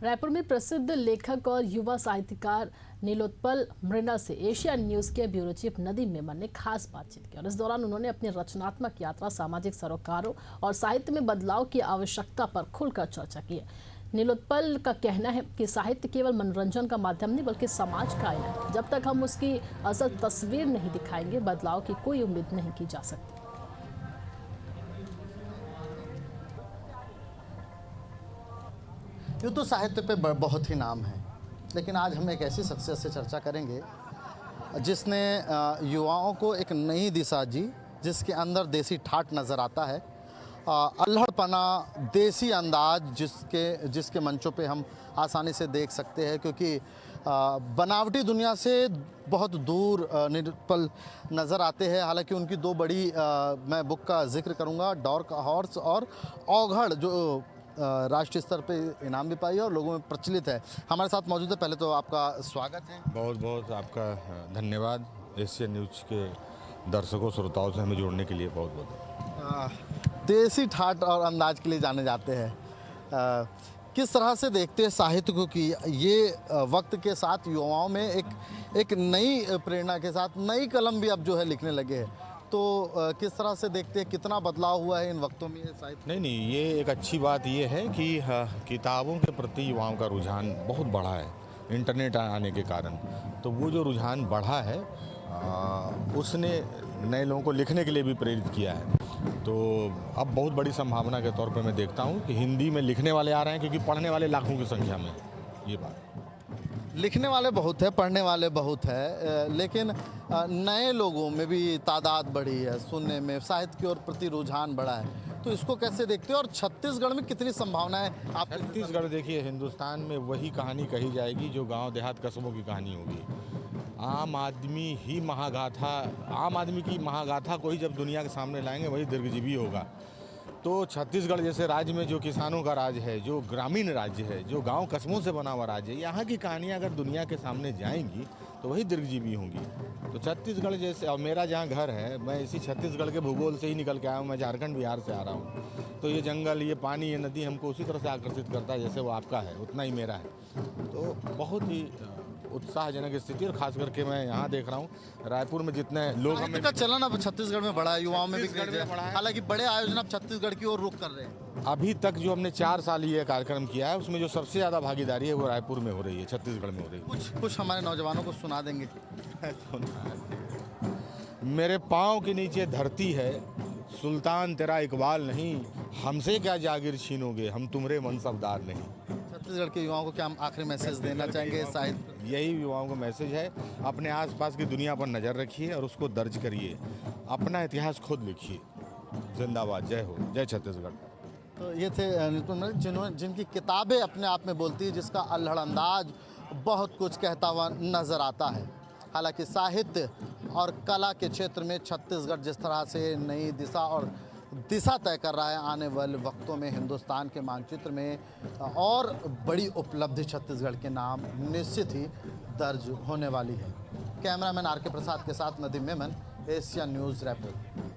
रायपुर में प्रसिद्ध लेखक और युवा साहित्यकार नीलोत्पल मृणा से एशियन न्यूज के ब्यूरो चीफ नदीम मेमन ने खास बातचीत की और इस दौरान उन्होंने अपनी रचनात्मक यात्रा, सामाजिक सरोकारों और साहित्य में बदलाव की आवश्यकता पर खुलकर चर्चा की है। नीलोत्पल का कहना है कि साहित्य केवल मनोरंजन का माध्यम नहीं बल्कि समाज का आईना है। जब तक हम उसकी असल तस्वीर नहीं दिखाएंगे, बदलाव की कोई उम्मीद नहीं की जा सकती। यूँ तो साहित्य पे बहुत ही नाम है, लेकिन आज हम एक ऐसी शख्सियत से चर्चा करेंगे जिसने युवाओं को एक नई दिशा दी, जिसके अंदर देसी ठाठ नज़र आता है, अल्हड़पना, देसी अंदाज जिसके मंचों पे हम आसानी से देख सकते हैं, क्योंकि बनावटी दुनिया से बहुत दूर नीलोत्पल नज़र आते हैं। हालांकि उनकी दो बड़ी मैं बुक का जिक्र करूंगा, डार्क हॉर्स और औघड़, जो राष्ट्रीय स्तर पे इनाम भी पाई है और लोगों में प्रचलित है। हमारे साथ मौजूद है। पहले तो आपका स्वागत है। बहुत बहुत आपका धन्यवाद एशियन न्यूज़ के दर्शकों श्रोताओं से हमें जोड़ने के लिए बहुत बहुत। देसी ठाठ और अंदाज के लिए जाने जाते हैं। किस तरह से देखते हैं साहित्य को कि ये वक्त के साथ युवाओं में एक नई प्रेरणा के साथ नई कलम भी अब जो है लिखने लगे हैं, तो किस तरह से देखते हैं, कितना बदलाव हुआ है इन वक्तों में साहित्य? नहीं, ये एक अच्छी बात ये है कि किताबों के प्रति युवाओं का रुझान बहुत बढ़ा है इंटरनेट आने के कारण। तो वो जो रुझान बढ़ा है उसने नए लोगों को लिखने के लिए भी प्रेरित किया है। तो अब बहुत बड़ी संभावना के तौर पे मैं देखता हूँ कि हिंदी में लिखने वाले आ रहे हैं, क्योंकि पढ़ने वाले लाखों की संख्या में। ये बात, लिखने वाले बहुत है, पढ़ने वाले बहुत है, लेकिन नए लोगों में भी तादाद बढ़ी है, सुनने में साहित्य की ओर प्रति रुझान बढ़ा है। तो इसको कैसे देखते हैं और छत्तीसगढ़ में कितनी संभावनाएं? आप छत्तीसगढ़ देखिए, हिंदुस्तान में वही कहानी कही जाएगी जो गांव देहात कस्बों की कहानी होगी। आम आदमी की महागाथा को ही जब दुनिया के सामने लाएंगे, वही दीर्घजीवी होगा। तो छत्तीसगढ़ जैसे राज्य में जो किसानों का राज्य है, जो ग्रामीण राज्य है, जो गांव कस्बों से बना हुआ राज्य है, यहाँ की कहानियाँ अगर दुनिया के सामने जाएंगी तो वही दीर्घजीवी होंगी। तो छत्तीसगढ़ जैसे, और मेरा जहाँ घर है, मैं इसी छत्तीसगढ़ के भूगोल से ही निकल के आया हूँ। मैं झारखंड बिहार से आ रहा हूँ। तो ये जंगल, ये पानी, ये नदी हमको उसी तरह से आकर्षित करता है जैसे वो आपका है, उतना ही मेरा है। तो बहुत ही उत्साहजनक स्थिति, और खास करके मैं यहाँ देख रहा हूँ रायपुर में जितने लोग हमें का चलन अब छत्तीसगढ़ में बढ़ा है, युवाओं में भी बढ़ा है। हालांकि बड़े आयोजन अब छत्तीसगढ़ की ओर रुख कर रहे हैं। अभी तक जो हमने 4 साल ये कार्यक्रम किया है, उसमें जो सबसे ज़्यादा भागीदारी है वो रायपुर में हो रही है, छत्तीसगढ़ में हो रही है। कुछ हमारे नौजवानों को सुना देंगे? मेरे पाँव के नीचे धरती है, सुल्तान तेरा इकबाल नहीं, हमसे क्या जागीर छीनोगे, हम तुम्हारे मनसबदार नहीं। छत्तीसगढ़ के युवाओं को क्या हम आखिरी मैसेज देना चाहेंगे साहित्य? यही युवाओं को मैसेज है, अपने आसपास की दुनिया पर नज़र रखिए और उसको दर्ज करिए, अपना इतिहास खुद लिखिए। जिंदाबाद, जय हो, जय छत्तीसगढ़। तो ये थे नीलोत्पल, जिनकी किताबें अपने आप में बोलती है, जिसका अल्हड़ अंदाज बहुत कुछ कहता हुआ नज़र आता है। हालांकि साहित्य और कला के क्षेत्र में छत्तीसगढ़ जिस तरह से नई दिशा तय कर रहा है, आने वाले वक्तों में हिंदुस्तान के मानचित्र में और बड़ी उपलब्धि छत्तीसगढ़ के नाम निश्चित ही दर्ज होने वाली है। कैमरामैन आर के प्रसाद के साथ नदीम मेमन, एशियन न्यूज़, रायपुर।